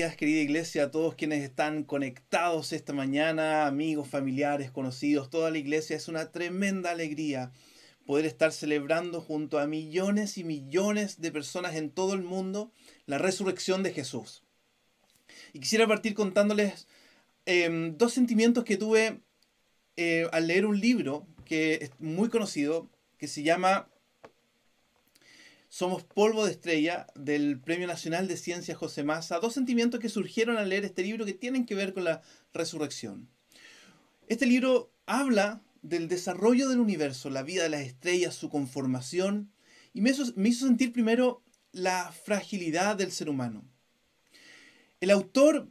Días, querida iglesia, a todos quienes están conectados esta mañana, amigos, familiares, conocidos, toda la iglesia. Es una tremenda alegría poder estar celebrando junto a millones y millones de personas en todo el mundo la resurrección de Jesús. Y quisiera partir contándoles dos sentimientos que tuve al leer un libro que es muy conocido, que se llama Somos polvo de estrella, del Premio Nacional de Ciencias José Massa. Dos sentimientos que surgieron al leer este libro que tienen que ver con la resurrección. Este libro habla del desarrollo del universo, la vida de las estrellas, su conformación, y me hizo sentir primero la fragilidad del ser humano. El autor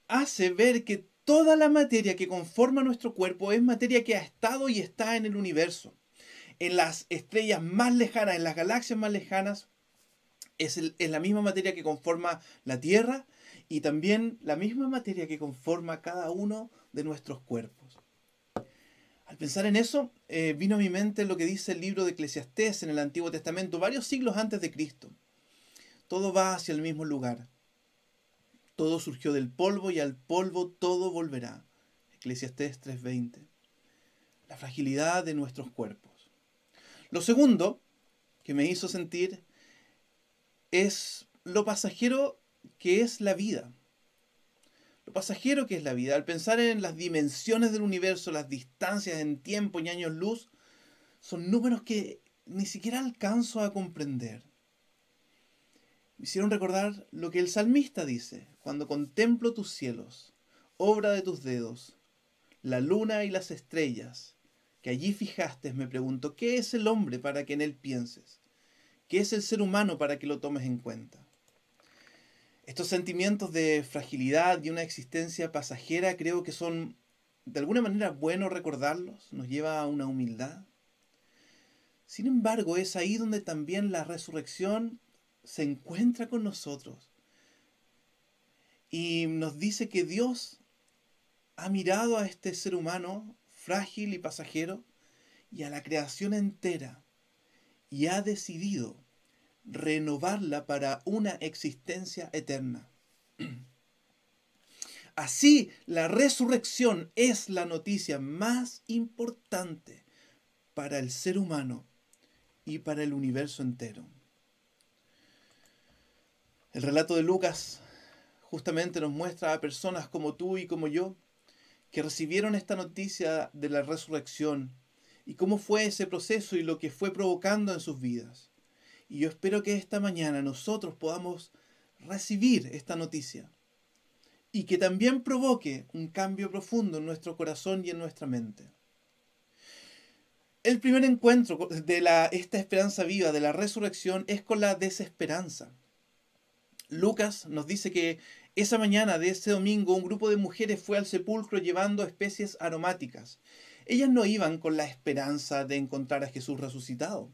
hace ver que toda la materia que conforma nuestro cuerpo es materia que ha estado y está en el universo. En las estrellas más lejanas, en las galaxias más lejanas, es la misma materia que conforma la Tierra y también la misma materia que conforma cada uno de nuestros cuerpos. Al pensar en eso, vino a mi mente lo que dice el libro de Eclesiastés en el Antiguo Testamento, varios siglos antes de Cristo. Todo va hacia el mismo lugar. Todo surgió del polvo y al polvo todo volverá. Eclesiastés 3:20. La fragilidad de nuestros cuerpos. Lo segundo que me hizo sentir es lo pasajero que es la vida. Lo pasajero que es la vida. Al pensar en las dimensiones del universo, las distancias en tiempo y años luz, son números que ni siquiera alcanzo a comprender. Me hicieron recordar lo que el salmista dice: cuando contemplo tus cielos, obra de tus dedos, la luna y las estrellas, que allí fijaste, me pregunto, ¿qué es el hombre para que en él pienses? ¿Qué es el ser humano para que lo tomes en cuenta? Estos sentimientos de fragilidad y una existencia pasajera creo que son de alguna manera buenos recordarlos, nos lleva a una humildad. Sin embargo, es ahí donde también la resurrección se encuentra con nosotros y nos dice que Dios ha mirado a este ser humano frágil y pasajero y a la creación entera y ha decidido renovarla para una existencia eterna. Así, la resurrección es la noticia más importante para el ser humano y para el universo entero. El relato de Lucas justamente nos muestra a personas como tú y como yo que recibieron esta noticia de la resurrección y cómo fue ese proceso y lo que fue provocando en sus vidas. Y yo espero que esta mañana nosotros podamos recibir esta noticia y que también provoque un cambio profundo en nuestro corazón y en nuestra mente. El primer encuentro de esta esperanza viva, de la resurrección, es con la desesperanza. Lucas nos dice que esa mañana de ese domingo un grupo de mujeres fue al sepulcro llevando especies aromáticas. Ellas no iban con la esperanza de encontrar a Jesús resucitado.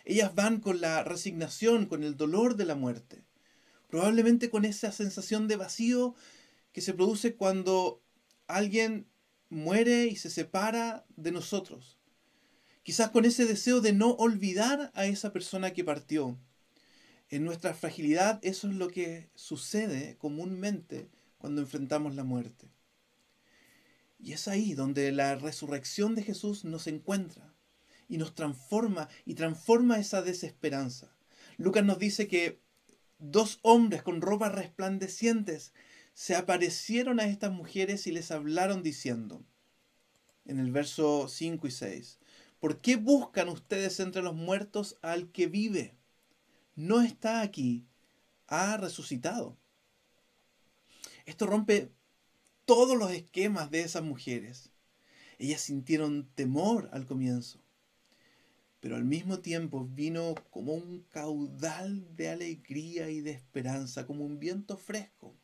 Ellas van con la resignación, con el dolor de la muerte. Probablemente con esa sensación de vacío que se produce cuando alguien muere y se separa de nosotros. Quizás con ese deseo de no olvidar a esa persona que partió. En nuestra fragilidad eso es lo que sucede comúnmente cuando enfrentamos la muerte. Y es ahí donde la resurrección de Jesús nos encuentra y nos transforma y transforma esa desesperanza. Lucas nos dice que dos hombres con ropas resplandecientes se aparecieron a estas mujeres y les hablaron diciendo, en el verso 5 y 6, ¿por qué buscan ustedes entre los muertos al que vive? No está aquí, ha resucitado. Esto rompe todos los esquemas de esas mujeres. Ellas sintieron temor al comienzo, pero al mismo tiempo vino como un caudal de alegría y de esperanza, como un viento fresco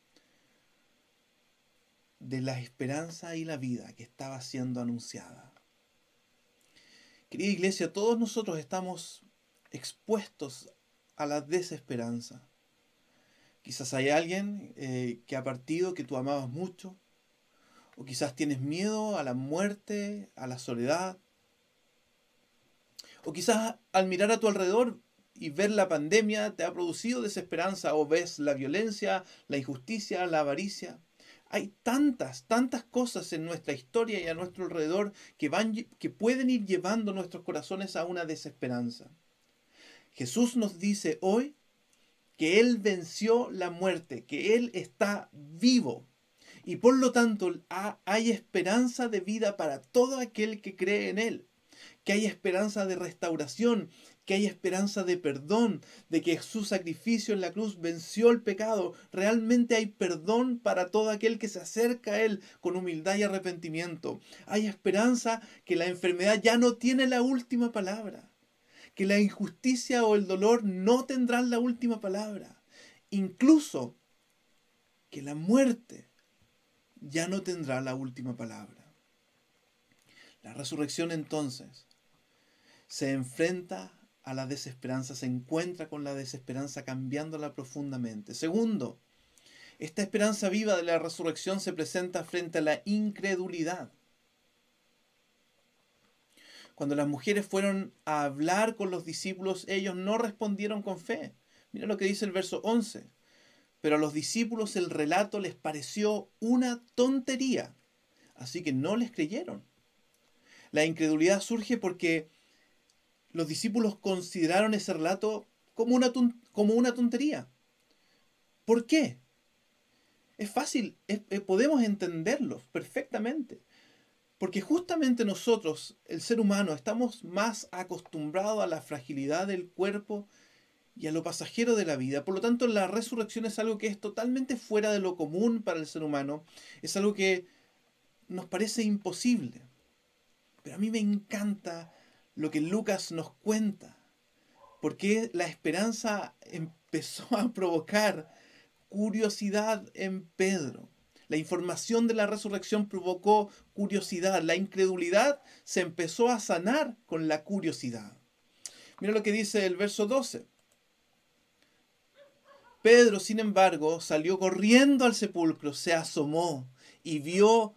de la esperanza y la vida que estaba siendo anunciada. Querida iglesia, todos nosotros estamos expuestos a la desesperanza. Quizás hay alguien que ha partido, que tú amabas mucho, o quizás tienes miedo a la muerte, a la soledad, o quizás al mirar a tu alrededor y ver la pandemia te ha producido desesperanza, o ves la violencia, la injusticia, la avaricia. Hay tantas, tantas cosas en nuestra historia y a nuestro alrededor que pueden ir llevando nuestros corazones a una desesperanza. Jesús nos dice hoy que Él venció la muerte, que Él está vivo. Y por lo tanto hay esperanza de vida para todo aquel que cree en Él. Que hay esperanza de restauración, que hay esperanza de perdón, de que su sacrificio en la cruz venció el pecado. Realmente hay perdón para todo aquel que se acerca a Él con humildad y arrepentimiento. Hay esperanza que la enfermedad ya no tiene la última palabra, que la injusticia o el dolor no tendrán la última palabra. Incluso que la muerte ya no tendrá la última palabra. La resurrección entonces se enfrenta a la desesperanza, se encuentra con la desesperanza cambiándola profundamente. Segundo, esta esperanza viva de la resurrección se presenta frente a la incredulidad. Cuando las mujeres fueron a hablar con los discípulos, ellos no respondieron con fe. Mira lo que dice el verso 11. Pero a los discípulos el relato les pareció una tontería, así que no les creyeron. La incredulidad surge porque los discípulos consideraron ese relato como una tontería. ¿Por qué? Es fácil, podemos entenderlo perfectamente. Porque justamente nosotros, el ser humano, estamos más acostumbrados a la fragilidad del cuerpo y a lo pasajero de la vida. Por lo tanto, la resurrección es algo que es totalmente fuera de lo común para el ser humano. Es algo que nos parece imposible. Pero a mí me encanta lo que Lucas nos cuenta, porque la esperanza empezó a provocar curiosidad en Pedro. La información de la resurrección provocó curiosidad. La incredulidad se empezó a sanar con la curiosidad. Mira lo que dice el verso 12. Pedro, sin embargo, salió corriendo al sepulcro, se asomó y vio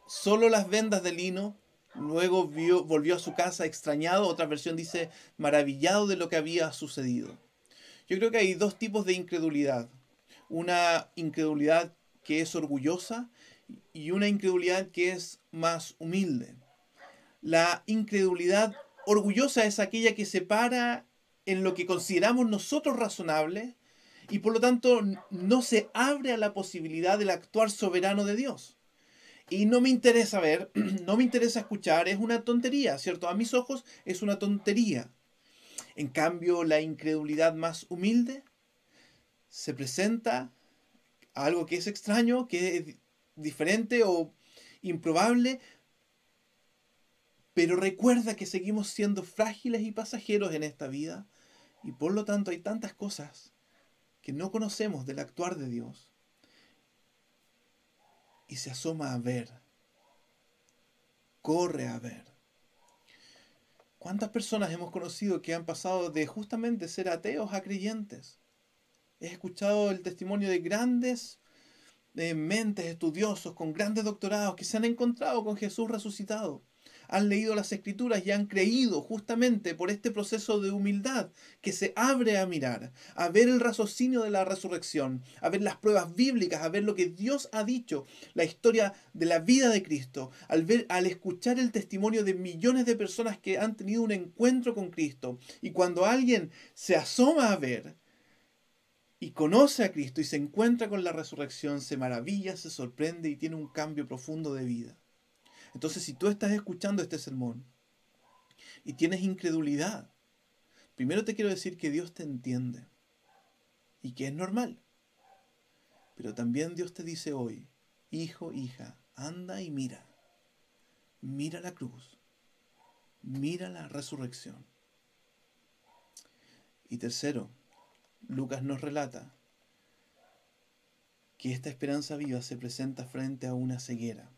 solo las vendas de lino. Luego volvió a su casa extrañado. Otra versión dice maravillado de lo que había sucedido. Yo creo que hay dos tipos de incredulidad. Una incredulidad que es orgullosa y una incredulidad que es más humilde. La incredulidad orgullosa es aquella que se para en lo que consideramos nosotros razonable y por lo tanto no se abre a la posibilidad del actuar soberano de Dios. Y no me interesa ver, no me interesa escuchar, es una tontería, ¿cierto? A mis ojos es una tontería. En cambio, la incredulidad más humilde se presenta a algo que es extraño, que es diferente o improbable, pero recuerda que seguimos siendo frágiles y pasajeros en esta vida y por lo tanto hay tantas cosas que no conocemos del actuar de Dios. Y se asoma a ver, corre a ver. ¿Cuántas personas hemos conocido que han pasado de justamente ser ateos a creyentes? He escuchado el testimonio de grandes mentes estudiosos con grandes doctorados que se han encontrado con Jesús resucitado. Han leído las Escrituras y han creído justamente por este proceso de humildad que se abre a mirar, a ver el raciocinio de la resurrección, a ver las pruebas bíblicas, a ver lo que Dios ha dicho, la historia de la vida de Cristo, al escuchar el testimonio de millones de personas que han tenido un encuentro con Cristo. Y cuando alguien se asoma a ver y conoce a Cristo y se encuentra con la resurrección, se maravilla, se sorprende y tiene un cambio profundo de vida. Entonces, si tú estás escuchando este sermón y tienes incredulidad, primero te quiero decir que Dios te entiende y que es normal. Pero también Dios te dice hoy, hijo, hija, anda y mira. Mira la cruz. Mira la resurrección. Y tercero, Lucas nos relata que esta esperanza viva se presenta frente a una ceguera.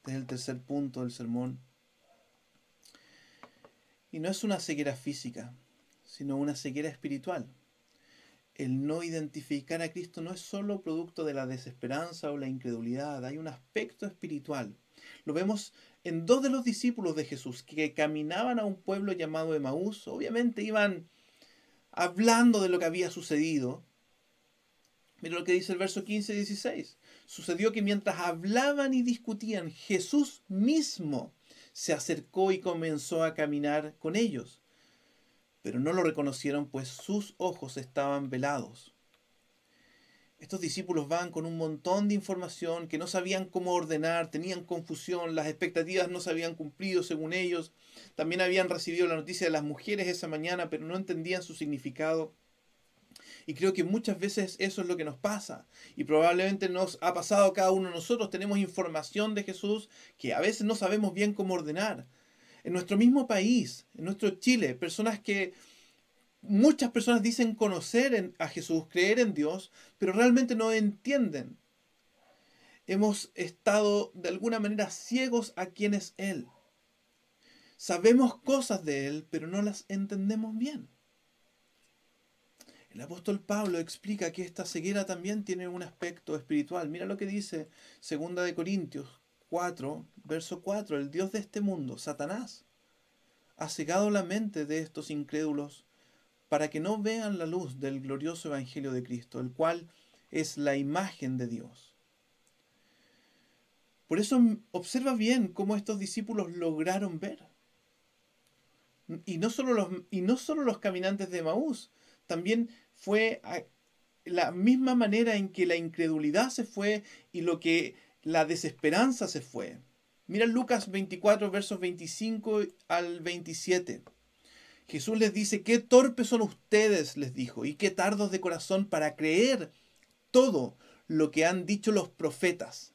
Este es el tercer punto del sermón. Y no es una ceguera física, sino una ceguera espiritual. El no identificar a Cristo no es solo producto de la desesperanza o la incredulidad, hay un aspecto espiritual. Lo vemos en dos de los discípulos de Jesús que caminaban a un pueblo llamado Emaús. Obviamente iban hablando de lo que había sucedido. Mira lo que dice el verso 15 y 16. Sucedió que mientras hablaban y discutían, Jesús mismo se acercó y comenzó a caminar con ellos. Pero no lo reconocieron, pues sus ojos estaban velados. Estos discípulos van con un montón de información que no sabían cómo ordenar, tenían confusión, las expectativas no se habían cumplido según ellos. También habían recibido la noticia de las mujeres esa mañana, pero no entendían su significado. Y creo que muchas veces eso es lo que nos pasa. Y probablemente nos ha pasado a cada uno de nosotros. Tenemos información de Jesús que a veces no sabemos bien cómo ordenar. En nuestro mismo país, en nuestro Chile, muchas personas dicen conocer a Jesús, creer en Dios, pero realmente no entienden. Hemos estado de alguna manera ciegos a quién es Él. Sabemos cosas de Él, pero no las entendemos bien. El apóstol Pablo explica que esta ceguera también tiene un aspecto espiritual. Mira lo que dice 2 Corintios 4, verso 4. El Dios de este mundo, Satanás, ha cegado la mente de estos incrédulos para que no vean la luz del glorioso evangelio de Cristo, el cual es la imagen de Dios. Por eso observa bien cómo estos discípulos lograron ver. Y no solo los caminantes de Emaús, también fue la misma manera en que la incredulidad se fue y la desesperanza se fue. Mira Lucas 24, versos 25 al 27. Jesús les dice: qué torpes son ustedes, les dijo, y qué tardos de corazón para creer todo lo que han dicho los profetas.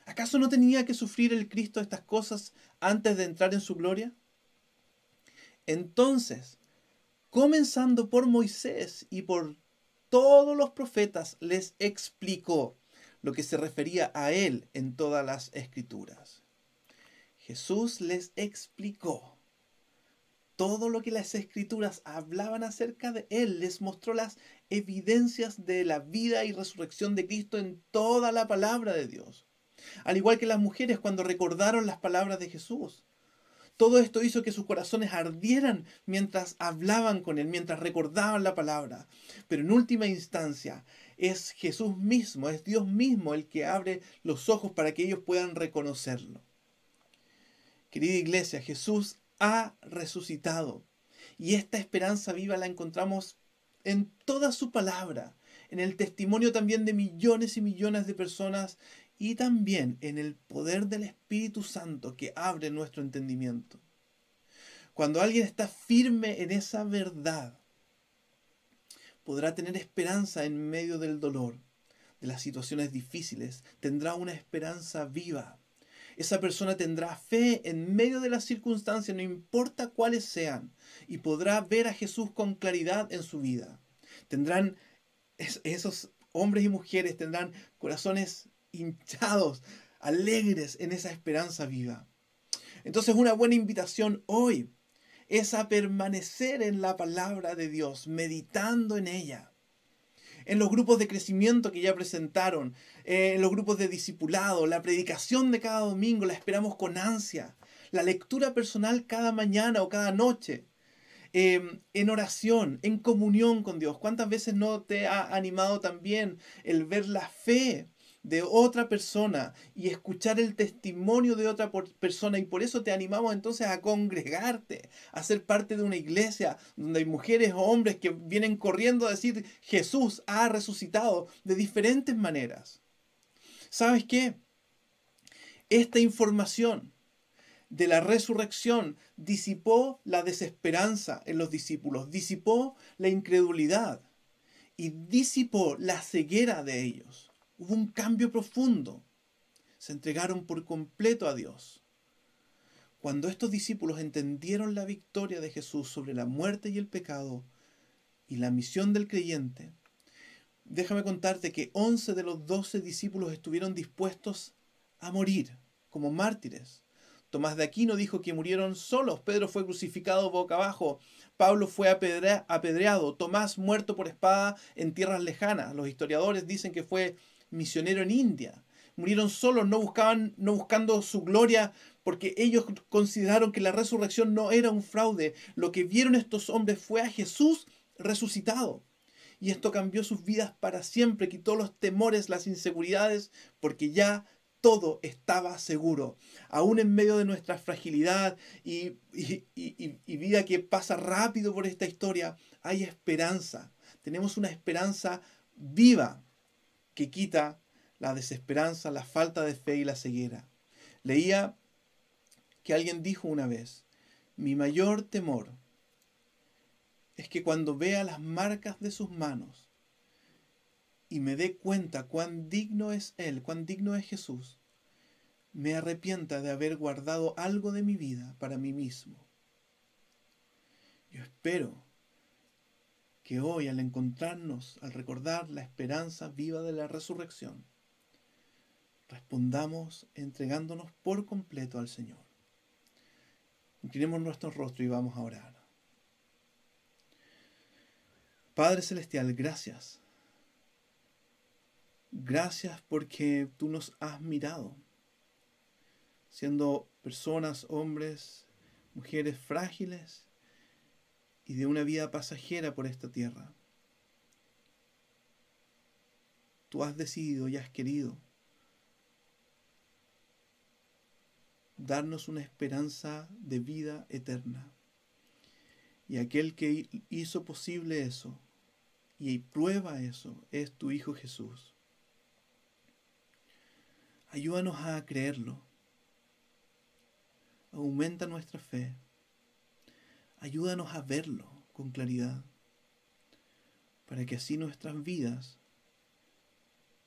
¿Acaso no tenía que sufrir el Cristo estas cosas antes de entrar en su gloria? Entonces, comenzando por Moisés y por todos los profetas, les explicó lo que se refería a él en todas las escrituras. Jesús les explicó todo lo que las escrituras hablaban acerca de él, les mostró las evidencias de la vida y resurrección de Cristo en toda la palabra de Dios. Al igual que las mujeres cuando recordaron las palabras de Jesús. Todo esto hizo que sus corazones ardieran mientras hablaban con él, mientras recordaban la palabra. Pero en última instancia, es Jesús mismo, es Dios mismo el que abre los ojos para que ellos puedan reconocerlo. Querida iglesia, Jesús ha resucitado. Y esta esperanza viva la encontramos en toda su palabra, en el testimonio también de millones y millones de personas y también en el poder del Espíritu Santo que abre nuestro entendimiento. Cuando alguien está firme en esa verdad, podrá tener esperanza en medio del dolor, de las situaciones difíciles, tendrá una esperanza viva. Esa persona tendrá fe en medio de las circunstancias, no importa cuáles sean, y podrá ver a Jesús con claridad en su vida. Esos hombres y mujeres tendrán corazones hinchados, alegres en esa esperanza viva. Entonces, una buena invitación hoy es a permanecer en la palabra de Dios, meditando en ella. En los grupos de crecimiento que ya presentaron, en los grupos de discipulado, la predicación de cada domingo la esperamos con ansia. La lectura personal cada mañana o cada noche. En oración, en comunión con Dios. ¿Cuántas veces no te ha animado también el ver la fe de otra persona y escuchar el testimonio de otra persona? Y por eso te animamos entonces a congregarte, a ser parte de una iglesia donde hay mujeres o hombres que vienen corriendo a decir: Jesús ha resucitado, de diferentes maneras. ¿Sabes qué? Esta información de la resurrección disipó la desesperanza en los discípulos, disipó la incredulidad y disipó la ceguera de ellos. Hubo un cambio profundo. Se entregaron por completo a Dios. Cuando estos discípulos entendieron la victoria de Jesús sobre la muerte y el pecado y la misión del creyente, déjame contarte que 11 de los 12 discípulos estuvieron dispuestos a morir como mártires. Tomás de Aquino dijo que murieron solos. Pedro fue crucificado boca abajo. Pablo fue apedreado. Tomás muerto por espada en tierras lejanas. Los historiadores dicen que fue misionero en India. Murieron solos, no buscando su gloria, porque ellos consideraron que la resurrección no era un fraude. Lo que vieron estos hombres fue a Jesús resucitado. Y esto cambió sus vidas para siempre, quitó los temores, las inseguridades, porque ya todo estaba seguro. Aún en medio de nuestra fragilidad y vida que pasa rápido por esta historia, hay esperanza. Tenemos una esperanza viva que quita la desesperanza, la falta de fe y la ceguera. Leía que alguien dijo una vez: mi mayor temor es que cuando vea las marcas de sus manos y me dé cuenta cuán digno es Él, cuán digno es Jesús, me arrepienta de haber guardado algo de mi vida para mí mismo. Yo espero que hoy, al encontrarnos, al recordar la esperanza viva de la resurrección, respondamos entregándonos por completo al Señor. Inclinemos nuestro rostro y vamos a orar. Padre Celestial, gracias. Gracias porque tú nos has mirado, siendo personas, hombres, mujeres frágiles y de una vida pasajera por esta tierra. Tú has decidido y has querido darnos una esperanza de vida eterna. Y aquel que hizo posible eso y prueba eso es tu Hijo Jesús. Ayúdanos a creerlo. Aumenta nuestra fe. Ayúdanos a verlo con claridad, para que así nuestras vidas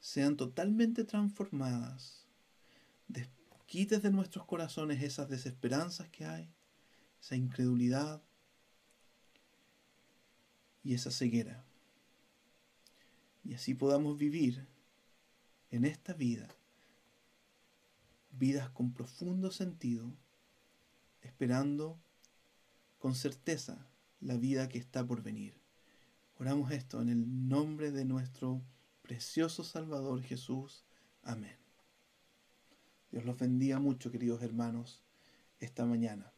sean totalmente transformadas. Quites de nuestros corazones esas desesperanzas que hay, esa incredulidad y esa ceguera. Y así podamos vivir en esta vida vidas con profundo sentido, esperando con certeza la vida que está por venir. Oramos esto en el nombre de nuestro precioso Salvador Jesús. Amén. Dios los bendiga mucho, queridos hermanos, esta mañana.